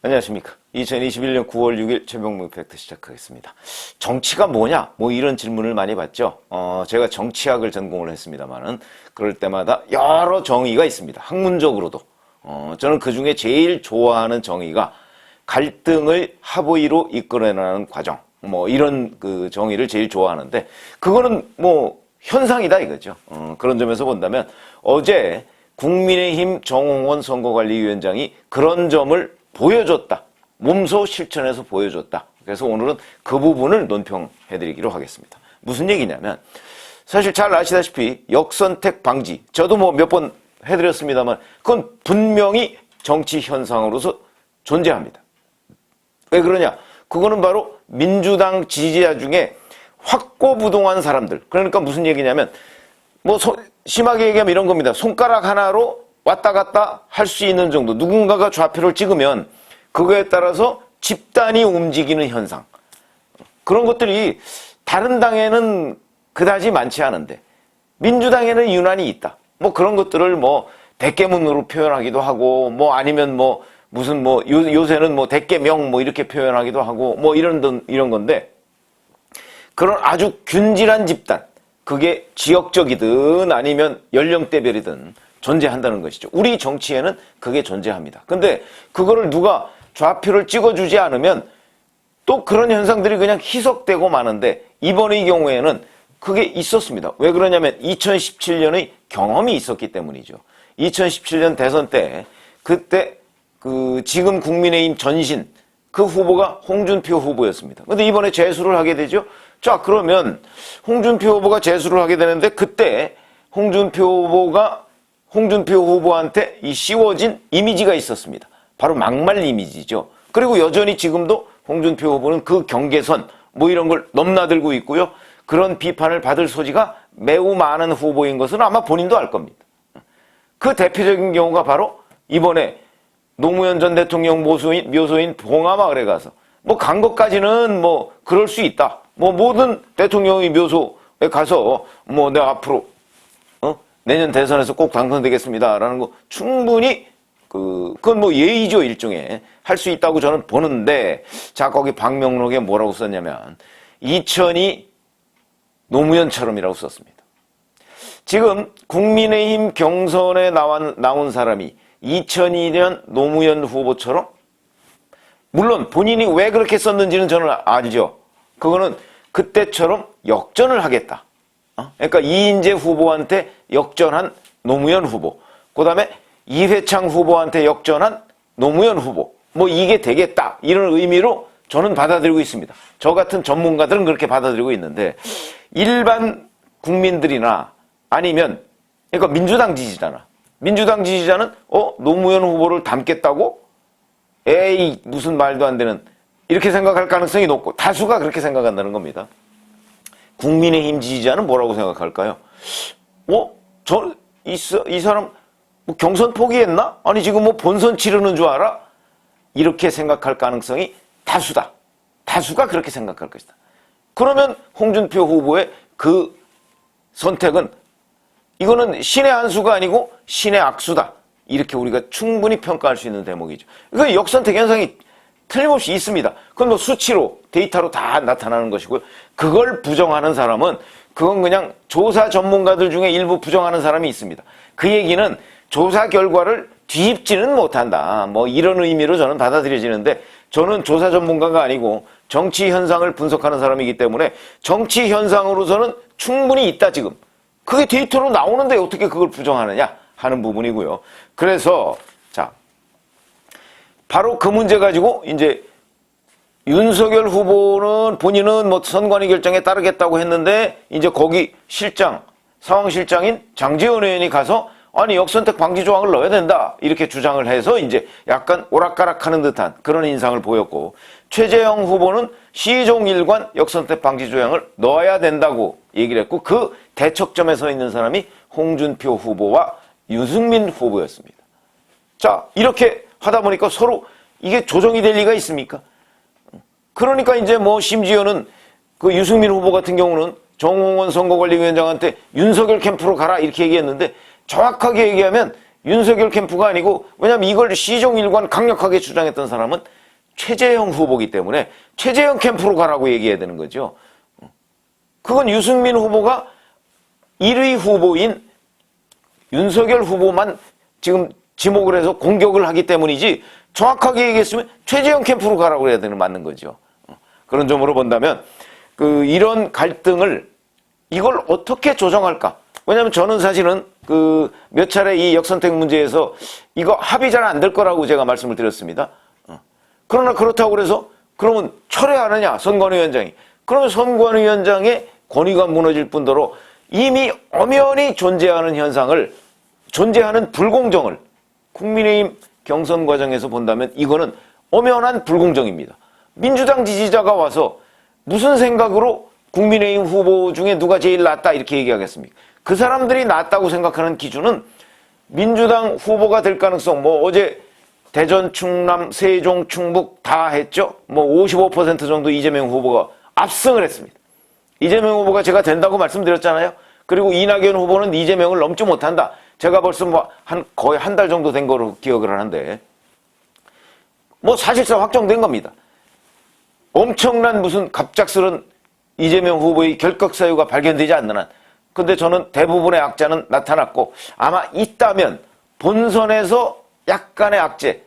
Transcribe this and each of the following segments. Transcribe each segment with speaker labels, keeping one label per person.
Speaker 1: 안녕하십니까. 2021년 9월 6일 최병무 팩트 시작하겠습니다. 정치가 뭐냐? 뭐 이런 질문을 많이 받죠. 제가 정치학을 전공을 했습니다만은 그럴 때마다 여러 정의가 있습니다. 학문적으로도. 저는 그 중에 제일 좋아하는 정의가 갈등을 합의로 이끌어내는 과정. 뭐 이런 그 정의를 제일 좋아하는데 그거는 뭐 현상이다 이거죠. 그런 점에서 본다면 어제 국민의힘 정홍원 선거관리위원장이 그런 점을 보여줬다. 몸소 실천해서 보여줬다. 그래서 오늘은 그 부분을 논평해드리기로 하겠습니다. 무슨 얘기냐면 사실 잘 아시다시피 역선택 방지, 저도 뭐 몇 번 해드렸습니다만 그건 분명히 정치 현상으로서 존재합니다. 왜 그러냐? 그거는 바로 민주당 지지자 중에 확고부동한 사람들, 그러니까 무슨 얘기냐면 뭐 심하게 얘기하면 이런 겁니다. 손가락 하나로 왔다 갔다 할 수 있는 정도, 누군가가 좌표를 찍으면 그거에 따라서 집단이 움직이는 현상, 그런 것들이 다른 당에는 그다지 많지 않은데 민주당에는 유난히 있다. 뭐 그런 것들을 뭐 대깨문으로 표현하기도 하고 뭐 아니면 뭐 무슨 뭐 요새는 뭐 대깨명 뭐 이렇게 표현하기도 하고 뭐 이런 건데, 그런 아주 균질한 집단, 그게 지역적이든 아니면 연령대별이든 존재한다는 것이죠. 우리 정치에는 그게 존재합니다. 근데 그거를 누가 좌표를 찍어주지 않으면 또 그런 현상들이 그냥 희석되고 마는데, 이번의 경우에는 그게 있었습니다. 왜 그러냐면 2017년의 경험이 있었기 때문이죠. 2017년 대선 때 그때 그 지금 국민의힘 전신 그 후보가 홍준표 후보였습니다. 근데 이번에 재수를 하게 되죠. 자, 그러면 홍준표 후보가 재수를 하게 되는데 그때 홍준표 후보한테 이 씌워진 이미지가 있었습니다. 바로 막말 이미지죠. 그리고 여전히 지금도 홍준표 후보는 그 경계선 뭐 이런 걸 넘나들고 있고요. 그런 비판을 받을 소지가 매우 많은 후보인 것은 아마 본인도 알 겁니다. 그 대표적인 경우가 바로 이번에 노무현 전 대통령 묘소인 봉하마을에 가서 뭐 간 것까지는 뭐 그럴 수 있다. 뭐 모든 대통령의 묘소에 가서 뭐 내가 앞으로 내년 대선에서 꼭 당선되겠습니다라는 거 충분히 그건 뭐 예의죠, 일종의. 할 수 있다고 저는 보는데, 자, 거기 방명록에 뭐라고 썼냐면 2002 노무현처럼이라고 썼습니다. 지금 국민의힘 경선에 나온 사람이 2002년 노무현 후보처럼, 물론 본인이 왜 그렇게 썼는지는 저는 알죠. 그거는 그때처럼 역전을 하겠다. 그러니까 이인재 후보한테 역전한 노무현 후보, 그 다음에 이회창 후보한테 역전한 노무현 후보, 뭐 이게 되겠다, 이런 의미로 저는 받아들이고 있습니다. 저 같은 전문가들은 그렇게 받아들이고 있는데, 일반 국민들이나 아니면 그러니까 민주당 지지자는 노무현 후보를 닮겠다고? 에이, 무슨 말도 안 되는, 이렇게 생각할 가능성이 높고 다수가 그렇게 생각한다는 겁니다. 국민의힘 지지자는 뭐라고 생각할까요? 이 사람 뭐 경선 포기했나? 아니 지금 뭐 본선 치르는 줄 알아? 이렇게 생각할 가능성이 다수다. 다수가 그렇게 생각할 것이다. 그러면 홍준표 후보의 그 선택은 이거는 신의 한 수가 아니고 신의 악수다. 이렇게 우리가 충분히 평가할 수 있는 대목이죠. 그 역선택 현상이 틀림없이 있습니다. 그건 뭐 수치로, 데이터로 다 나타나는 것이고요. 그걸 부정하는 사람은 그건 그냥 조사 전문가들 중에 일부 부정하는 사람이 있습니다. 그 얘기는 조사 결과를 뒤집지는 못한다. 뭐 이런 의미로 저는 받아들여지는데, 저는 조사 전문가가 아니고 정치 현상을 분석하는 사람이기 때문에 정치 현상으로서는 충분히 있다 지금. 그게 데이터로 나오는데 어떻게 그걸 부정하느냐 하는 부분이고요. 그래서 자, 바로 그 문제 가지고 이제 윤석열 후보는 본인은 뭐 선관위 결정에 따르겠다고 했는데 이제 거기 상황실장인 장제원 의원이 가서 아니 역선택 방지 조항을 넣어야 된다 이렇게 주장을 해서 이제 약간 오락가락하는 듯한 그런 인상을 보였고, 최재형 후보는 시종일관 역선택 방지 조항을 넣어야 된다고 얘기를 했고, 그 대척점에 서 있는 사람이 홍준표 후보와 유승민 후보였습니다. 자, 이렇게 하다 보니까 서로 이게 조정이 될 리가 있습니까? 그러니까 이제 뭐 심지어는 그 유승민 후보 같은 경우는 정홍원 선거관리위원장한테 윤석열 캠프로 가라 이렇게 얘기했는데, 정확하게 얘기하면 윤석열 캠프가 아니고, 왜냐하면 이걸 시종일관 강력하게 주장했던 사람은 최재형 후보이기 때문에 최재형 캠프로 가라고 얘기해야 되는 거죠. 그건 유승민 후보가 1위 후보인 윤석열 후보만 지금 지목을 해서 공격을 하기 때문이지, 정확하게 얘기했으면 최재형 캠프로 가라고 해야 되는 맞는 거죠. 그런 점으로 본다면 이런 갈등을 이걸 어떻게 조정할까? 왜냐하면 저는 사실은 몇 차례 이 역선택 문제에서 이거 합의 잘 안 될 거라고 제가 말씀을 드렸습니다. 그러나 그렇다고 그래서 그러면 철회하느냐, 선관위원장이. 그러면 선관위원장의 권위가 무너질 뿐더러 이미 엄연히 존재하는 현상을, 존재하는 불공정을 국민의힘 경선 과정에서 본다면 이거는 엄연한 불공정입니다. 민주당 지지자가 와서 무슨 생각으로 국민의힘 후보 중에 누가 제일 낫다 이렇게 얘기하겠습니까? 그 사람들이 낫다고 생각하는 기준은 민주당 후보가 될 가능성, 어제 대전, 충남, 세종, 충북 다 했죠? 55% 정도 이재명 후보가 압승을 했습니다. 이재명 후보가 제가 된다고 말씀드렸잖아요. 그리고 이낙연 후보는 이재명을 넘지 못한다. 제가 벌써 거의 한 달 정도 된 거로 기억을 하는데, 사실상 확정된 겁니다. 엄청난 무슨 갑작스런 이재명 후보의 결격 사유가 발견되지 않는 한. 근데 저는 대부분의 악재는 나타났고, 아마 있다면 본선에서 약간의 악재,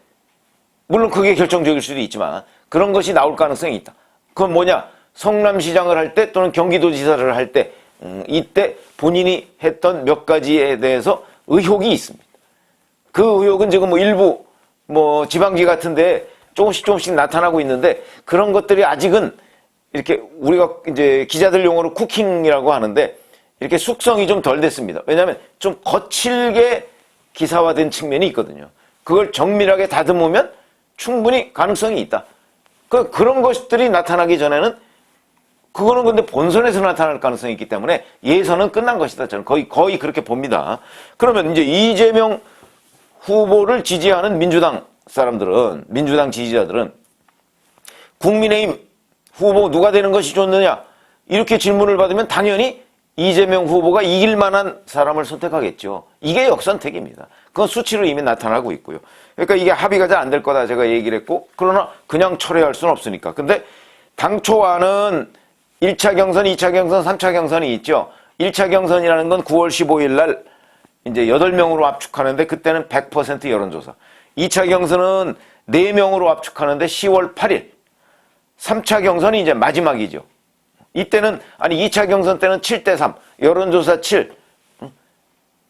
Speaker 1: 물론 그게 결정적일 수도 있지만 그런 것이 나올 가능성이 있다. 그건 뭐냐? 성남시장을 할 때 또는 경기도지사를 할 때 이때 본인이 했던 몇 가지에 대해서 의혹이 있습니다. 그 의혹은 지금 일부 지방지 같은데 조금씩 나타나고 있는데, 그런 것들이 아직은 이렇게 우리가 이제 기자들 용어로 쿠킹이라고 하는데 이렇게 숙성이 좀 덜 됐습니다. 왜냐하면 좀 거칠게 기사화된 측면이 있거든요. 그걸 정밀하게 다듬으면 충분히 가능성이 있다. 그런 것들이 나타나기 전에는, 그거는 근데 본선에서 나타날 가능성이 있기 때문에 예선은 끝난 것이다. 저는 거의 그렇게 봅니다. 그러면 이제 이재명 후보를 지지하는 민주당 사람들은, 민주당 지지자들은 국민의힘 후보 누가 되는 것이 좋느냐 이렇게 질문을 받으면 당연히 이재명 후보가 이길 만한 사람을 선택하겠죠. 이게 역선택입니다. 그건 수치로 이미 나타나고 있고요. 그러니까 이게 합의가 잘 안 될 거다 제가 얘기를 했고, 그러나 그냥 철회할 수는 없으니까. 근데 당초와는 1차 경선, 2차 경선, 3차 경선이 있죠. 1차 경선이라는 건 9월 15일 날 이제 8명으로 압축하는데 그때는 100% 여론조사. 2차 경선은 4명으로 압축하는데 10월 8일. 3차 경선이 이제 마지막이죠. 이때는, 2차 경선 때는 7대3, 여론조사 7,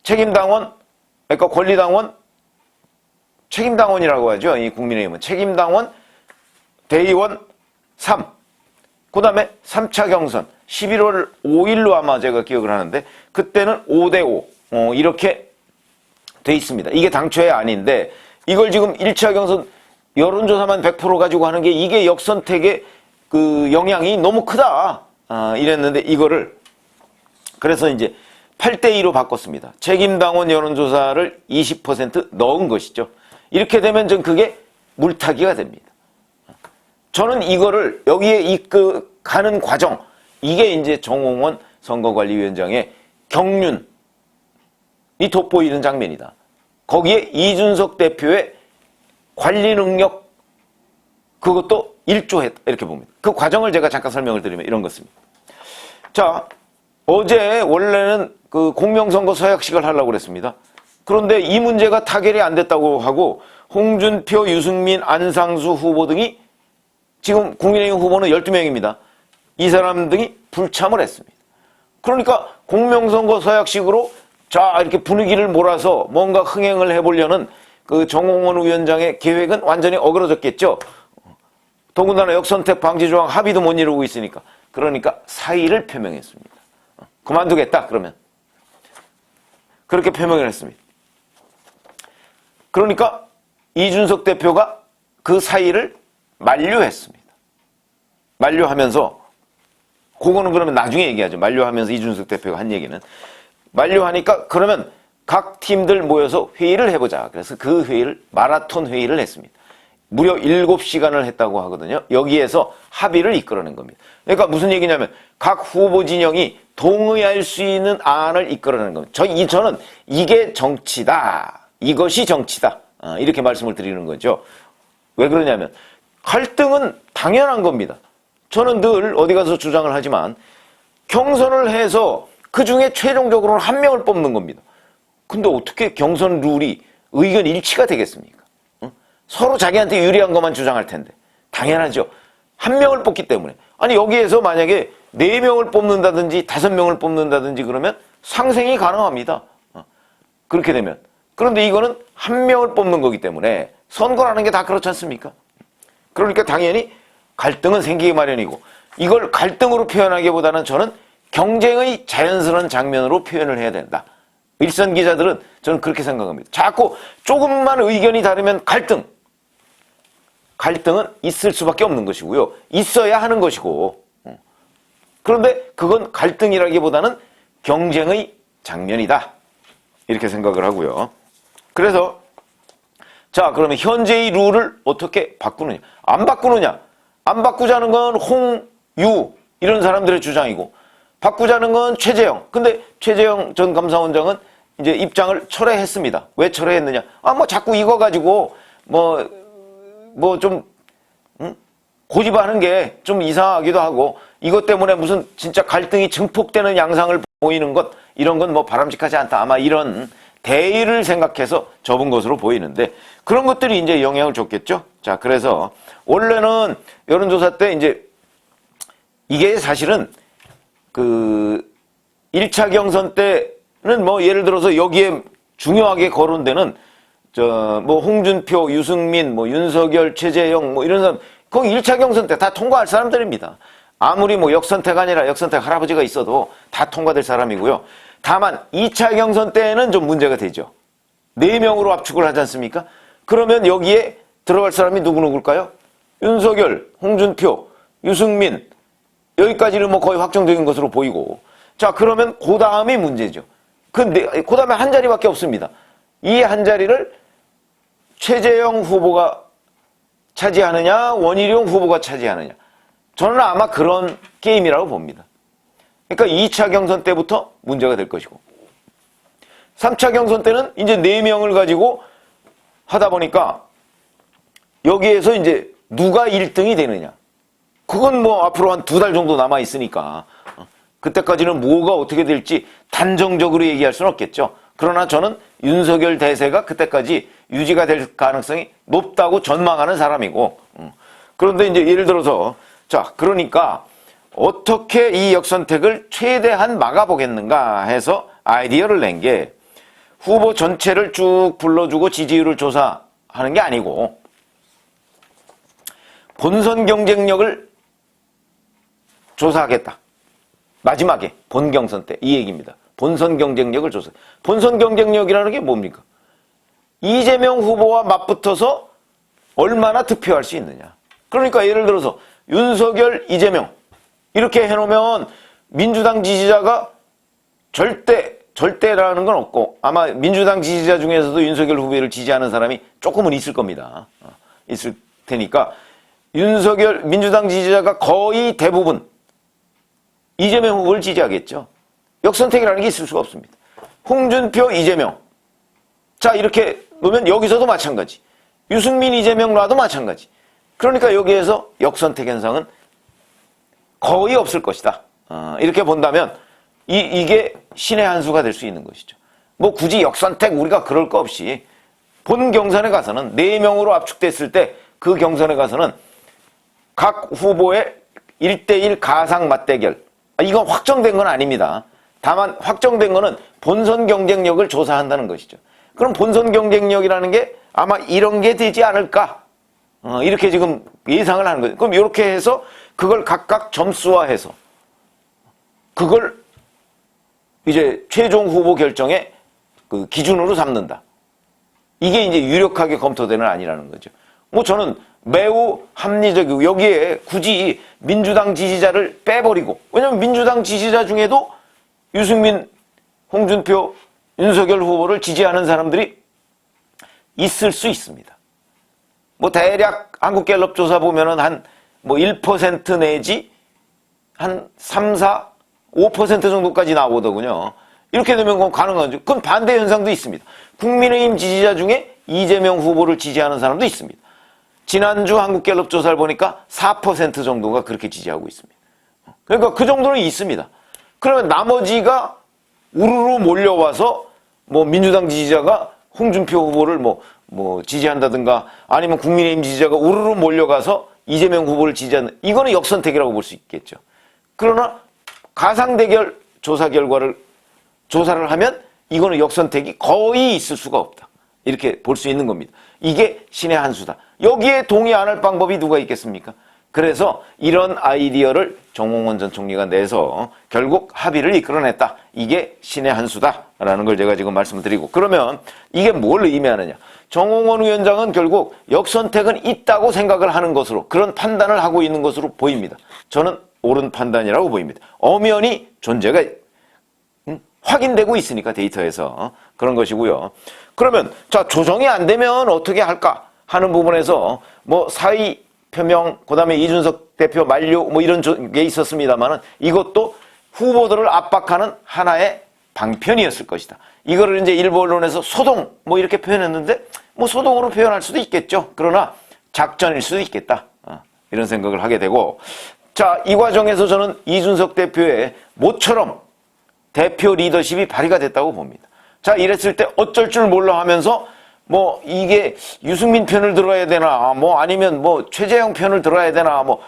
Speaker 1: 책임당원, 그러니까 권리당원, 책임당원이라고 하죠. 이 국민의힘은. 책임당원, 대의원 3. 그 다음에 3차 경선, 11월 5일로 아마 제가 기억을 하는데, 그때는 5대5, 이렇게 돼 있습니다. 이게 당초에 아닌데, 이걸 지금 1차 경선 여론조사만 100% 가지고 하는 게 이게 역선택의 영향이 너무 크다. 이랬는데 이거를 그래서 이제 8대2로 바꿨습니다. 책임당원 여론조사를 20% 넣은 것이죠. 이렇게 되면 전 그게 물타기가 됩니다. 저는 이거를 여기에 가는 과정, 이게 이제 정홍원 선거관리위원장의 경륜이 돋보이는 장면이다. 거기에 이준석 대표의 관리 능력, 그것도 일조했다. 이렇게 봅니다. 그 과정을 제가 잠깐 설명을 드리면 이런 것입니다. 자, 어제 원래는 공명선거 서약식을 하려고 그랬습니다. 그런데 이 문제가 타결이 안 됐다고 하고 홍준표, 유승민, 안상수 후보 등이, 지금 국민의힘 후보는 12명입니다. 이 사람 등이 불참을 했습니다. 그러니까 공명선거 서약식으로 이렇게 분위기를 몰아서 뭔가 흥행을 해보려는 정홍원 위원장의 계획은 완전히 어그러졌겠죠. 더군다나 역선택 방지 조항 합의도 못 이루고 있으니까. 그러니까 사의를 표명했습니다. 그만두겠다 그러면. 그렇게 표명을 했습니다. 그러니까 이준석 대표가 그 사의를 만류했습니다. 만류하면서, 그거는 그러면 나중에 얘기하죠. 만류하면서 이준석 대표가 한 얘기는. 만류하니까 그러면 각 팀들 모여서 회의를 해보자. 그래서 그 회의를 마라톤 회의를 했습니다. 무려 7시간을 했다고 하거든요. 여기에서 합의를 이끌어낸 겁니다. 그러니까 무슨 얘기냐면 각 후보 진영이 동의할 수 있는 안을 이끌어내는 겁니다. 저는 이게 정치다. 이것이 정치다. 이렇게 말씀을 드리는 거죠. 왜 그러냐면 갈등은 당연한 겁니다. 저는 늘 어디 가서 주장을 하지만 경선을 해서 그 중에 최종적으로는 한 명을 뽑는 겁니다. 근데 어떻게 경선 룰이 의견 일치가 되겠습니까? 서로 자기한테 유리한 것만 주장할 텐데. 당연하죠. 한 명을 뽑기 때문에. 아니 여기에서 만약에 4명을 뽑는다든지 5명을 뽑는다든지 그러면 상생이 가능합니다. 그렇게 되면. 그런데 이거는 한 명을 뽑는 거기 때문에 선거라는 게 다 그렇지 않습니까? 그러니까 당연히 갈등은 생기기 마련이고 이걸 갈등으로 표현하기보다는 저는 경쟁의 자연스러운 장면으로 표현을 해야 된다. 일선 기자들은 저는 그렇게 생각합니다. 자꾸 조금만 의견이 다르면 갈등은 있을 수밖에 없는 것이고요. 있어야 하는 것이고 그런데 그건 갈등이라기보다는 경쟁의 장면이다. 이렇게 생각을 하고요. 그래서 자 그러면 현재의 룰을 어떻게 바꾸느냐. 안 바꾸느냐. 안 바꾸자는 건 홍유 이런 사람들의 주장이고 바꾸자는 건 최재형. 근데 최재형 전 감사원장은 이제 입장을 철회했습니다. 왜 철회했느냐. 뭐 자꾸 이거 가지고 좀 고집하는 게 좀 이상하기도 하고 이것 때문에 무슨 진짜 갈등이 증폭되는 양상을 보이는 것 이런 건 뭐 바람직하지 않다. 아마 이런 대의를 생각해서 접은 것으로 보이는데 그런 것들이 이제 영향을 줬겠죠. 자, 그래서 원래는 여론조사 때 이제 이게 사실은 그 1차 경선 때는 뭐 예를 들어서 여기에 중요하게 거론되는 뭐 홍준표, 유승민, 뭐 윤석열, 최재형 뭐 이런 사람 거기 1차 경선 때 다 통과할 사람들입니다. 아무리 뭐 역선택 아니라 역선택 할아버지가 있어도 다 통과될 사람이고요. 다만 2차 경선 때는 좀 문제가 되죠. 4명으로 압축을 하지 않습니까? 그러면 여기에 들어갈 사람이 누구일까요? 윤석열, 홍준표, 유승민 여기까지는 뭐 거의 확정적인 것으로 보이고 자 그러면 그 다음이 문제죠. 근데 그 다음에 한 자리밖에 없습니다. 이 한 자리를 최재형 후보가 차지하느냐 원희룡 후보가 차지하느냐 저는 아마 그런 게임이라고 봅니다. 그러니까 2차 경선 때부터 문제가 될 것이고 3차 경선 때는 이제 4명을 가지고 하다 보니까 여기에서 이제 누가 1등이 되느냐 그건 뭐 앞으로 한 2달 정도 남아 있으니까 그때까지는 뭐가 어떻게 될지 단정적으로 얘기할 수는 없겠죠. 그러나 저는 윤석열 대세가 그때까지 유지가 될 가능성이 높다고 전망하는 사람이고 그런데 이제 예를 들어서 자 그러니까 어떻게 이 역선택을 최대한 막아보겠는가 해서 아이디어를 낸 게 후보 전체를 쭉 불러주고 지지율을 조사하는 게 아니고 본선 경쟁력을 조사하겠다. 마지막에 본 경선 때 이 얘기입니다. 본선 경쟁력을 조사. 본선 경쟁력이라는 게 뭡니까? 이재명 후보와 맞붙어서 얼마나 득표할 수 있느냐. 그러니까 예를 들어서 윤석열, 이재명 이렇게 해놓으면 민주당 지지자가 절대라는 건 없고 아마 민주당 지지자 중에서도 윤석열 후보를 지지하는 사람이 조금은 있을 겁니다. 있을 테니까 윤석열 민주당 지지자가 거의 대부분 이재명 후보를 지지하겠죠. 역선택이라는 게 있을 수가 없습니다. 홍준표, 이재명. 자, 이렇게 놓으면 여기서도 마찬가지. 유승민, 이재명 놔도 마찬가지. 그러니까 여기에서 역선택 현상은 거의 없을 것이다. 이렇게 본다면 이게 신의 한 수가 될 수 있는 것이죠. 뭐 굳이 역선택 우리가 그럴 거 없이 본 경선에 가서는 4명으로 압축됐을 때 그 경선에 가서는 각 후보의 1대1 가상 맞대결. 이건 확정된 건 아닙니다. 다만 확정된 거는 본선 경쟁력을 조사한다는 것이죠. 그럼 본선 경쟁력이라는 게 아마 이런 게 되지 않을까? 이렇게 지금 예상을 하는 거죠. 그럼 이렇게 해서 그걸 각각 점수화해서 그걸 이제 최종 후보 결정의 그 기준으로 삼는다. 이게 이제 유력하게 검토되는 아니라는 거죠. 뭐 저는 매우 합리적이고 여기에 굳이 민주당 지지자를 빼버리고 왜냐하면 민주당 지지자 중에도 유승민, 홍준표, 윤석열 후보를 지지하는 사람들이 있을 수 있습니다. 뭐 대략 한국갤럽 조사 보면은 한 뭐 1% 내지 한 3, 4, 5% 정도까지 나오더군요. 이렇게 되면 그건 가능하죠. 그럼 반대 현상도 있습니다. 국민의힘 지지자 중에 이재명 후보를 지지하는 사람도 있습니다. 지난주 한국갤럽 조사를 보니까 4% 정도가 그렇게 지지하고 있습니다. 그러니까 그 정도는 있습니다. 그러면 나머지가 우르르 몰려와서 뭐 민주당 지지자가 홍준표 후보를 뭐 지지한다든가 아니면 국민의힘 지지자가 우르르 몰려가서 이재명 후보를 지지하는, 이거는 역선택이라고 볼 수 있겠죠. 그러나 가상대결 조사를 하면 이거는 역선택이 거의 있을 수가 없다. 이렇게 볼 수 있는 겁니다. 이게 신의 한 수다. 여기에 동의 안 할 방법이 누가 있겠습니까? 그래서 이런 아이디어를 정홍원 전 총리가 내서 결국 합의를 이끌어냈다. 이게 신의 한 수다라는 걸 제가 지금 말씀을 드리고, 그러면 이게 뭘 의미하느냐. 정홍원 위원장은 결국 역선택은 있다고 생각을 하는 것으로, 그런 판단을 하고 있는 것으로 보입니다. 저는 옳은 판단이라고 보입니다. 엄연히 존재가 확인되고 있으니까, 데이터에서. 그런 것이고요. 그러면 자, 조정이 안 되면 어떻게 할까 하는 부분에서 뭐 사의 표명, 그다음에 이준석 대표 만료 뭐 이런 게 있었습니다만은 이것도 후보들을 압박하는 하나의 방편이었을 것이다. 이거를 이제 일부 언론에서 소동 뭐 이렇게 표현했는데, 뭐 소동으로 표현할 수도 있겠죠. 그러나 작전일 수도 있겠다. 이런 생각을 하게 되고, 자, 이 과정에서 저는 이준석 대표의 모처럼 대표 리더십이 발휘가 됐다고 봅니다. 자, 이랬을 때 어쩔 줄 몰라 하면서 뭐 이게 유승민 편을 들어야 되나, 뭐 아니면 뭐 최재형 편을 들어야 되나, 뭐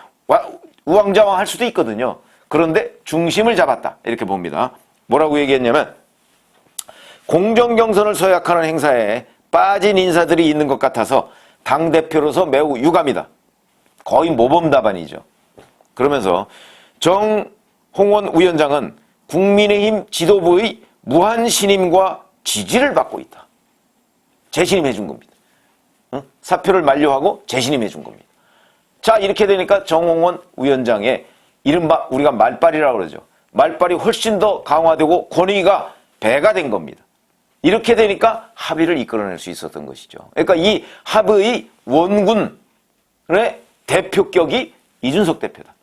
Speaker 1: 우왕좌왕 할 수도 있거든요. 그런데 중심을 잡았다. 이렇게 봅니다. 뭐라고 얘기했냐면, 공정경선을 서약하는 행사에 빠진 인사들이 있는 것 같아서 당대표로서 매우 유감이다. 거의 모범 답안이죠. 그러면서 정홍원 위원장은 국민의힘 지도부의 무한 신임과 지지를 받고 있다. 재신임해 준 겁니다. 사표를 만료하고 재신임해 준 겁니다. 자, 이렇게 되니까 정홍원 위원장의 이른바 우리가 말빨이라고 그러죠. 말빨이 훨씬 더 강화되고 권위가 배가 된 겁니다. 이렇게 되니까 합의를 이끌어낼 수 있었던 것이죠. 그러니까 이 합의의 원군의 대표격이 이준석 대표다.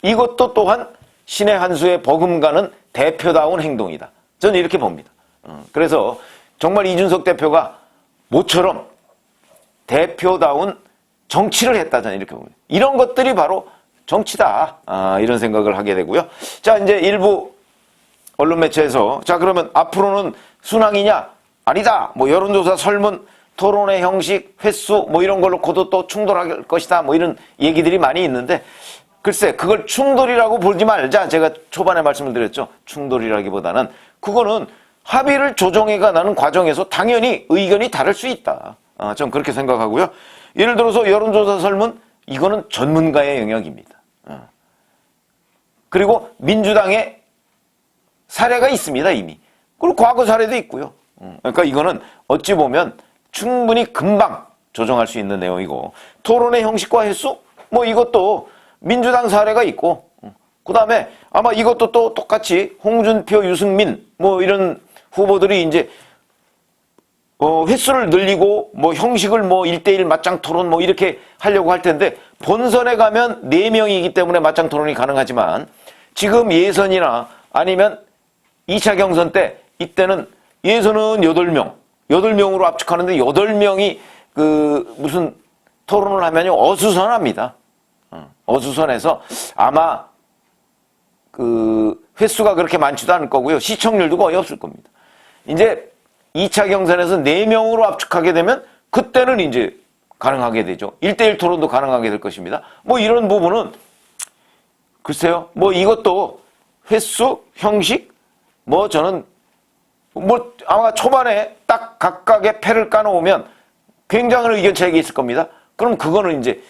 Speaker 1: 이것도 또한 신의 한 수에 버금가는 대표다운 행동이다. 저는 이렇게 봅니다. 그래서 정말 이준석 대표가 모처럼 대표다운 정치를 했다. 저는 이렇게 봅니다. 이런 것들이 바로 정치다. 이런 생각을 하게 되고요. 자, 이제 일부 언론 매체에서 자, 그러면 앞으로는 순항이냐? 아니다. 뭐 여론조사 설문, 토론의 형식, 횟수 뭐 이런 걸로 고도 또 충돌할 것이다. 뭐 이런 얘기들이 많이 있는데, 글쎄 그걸 충돌이라고 보지 말자. 제가 초반에 말씀을 드렸죠. 충돌이라기보다는 그거는 합의를 조정해가 나는 과정에서 당연히 의견이 다를 수 있다. 전 그렇게 생각하고요. 예를 들어서 여론조사 설문, 이거는 전문가의 영역입니다. 그리고 민주당의 사례가 있습니다, 이미. 그리고 과거 사례도 있고요. 그러니까 이거는 어찌 보면 충분히 금방 조정할 수 있는 내용이고, 토론의 형식과 횟수, 뭐 이것도 민주당 사례가 있고, 그 다음에 아마 이것도 또 똑같이 홍준표, 유승민 뭐 이런 후보들이 이제 횟수를 늘리고 뭐 형식을 뭐 1대1 맞짱 토론 뭐 이렇게 하려고 할 텐데, 본선에 가면 4명이기 때문에 맞짱 토론이 가능하지만 지금 예선이나 아니면 2차 경선 때, 이때는 예선은 8명으로 압축하는데 8명이 무슨 토론을 하면요 어수선합니다. 어수선해서 아마 횟수가 그렇게 많지도 않을 거고요. 시청률도 거의 없을 겁니다. 이제 2차 경선에서 4명으로 압축하게 되면 그때는 이제 가능하게 되죠. 1대1 토론도 가능하게 될 것입니다. 뭐 이런 부분은 글쎄요. 뭐 이것도 횟수, 형식, 뭐 저는 뭐 아마 초반에 딱 각각의 패를 까놓으면 굉장한 의견 차이가 있을 겁니다. 그럼 그거는 이제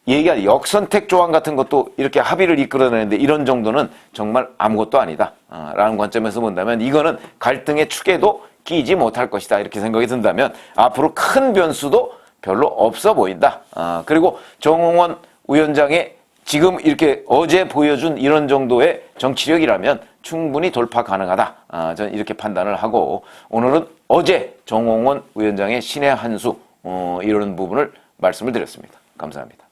Speaker 1: 얘기할 역선택 조항 같은 것도 이렇게 합의를 이끌어내는데 이런 정도는 정말 아무것도 아니다 라는 관점에서 본다면 이거는 갈등의 축에도 끼지 못할 것이다 이렇게 생각이 든다면 앞으로 큰 변수도 별로 없어 보인다. 그리고 정홍원 위원장의 지금 이렇게 어제 보여준 이런 정도의 정치력이라면 충분히 돌파 가능하다. 저는 이렇게 판단을 하고, 오늘은 어제 정홍원 위원장의 신의 한 수 이런 부분을 말씀을 드렸습니다. 감사합니다.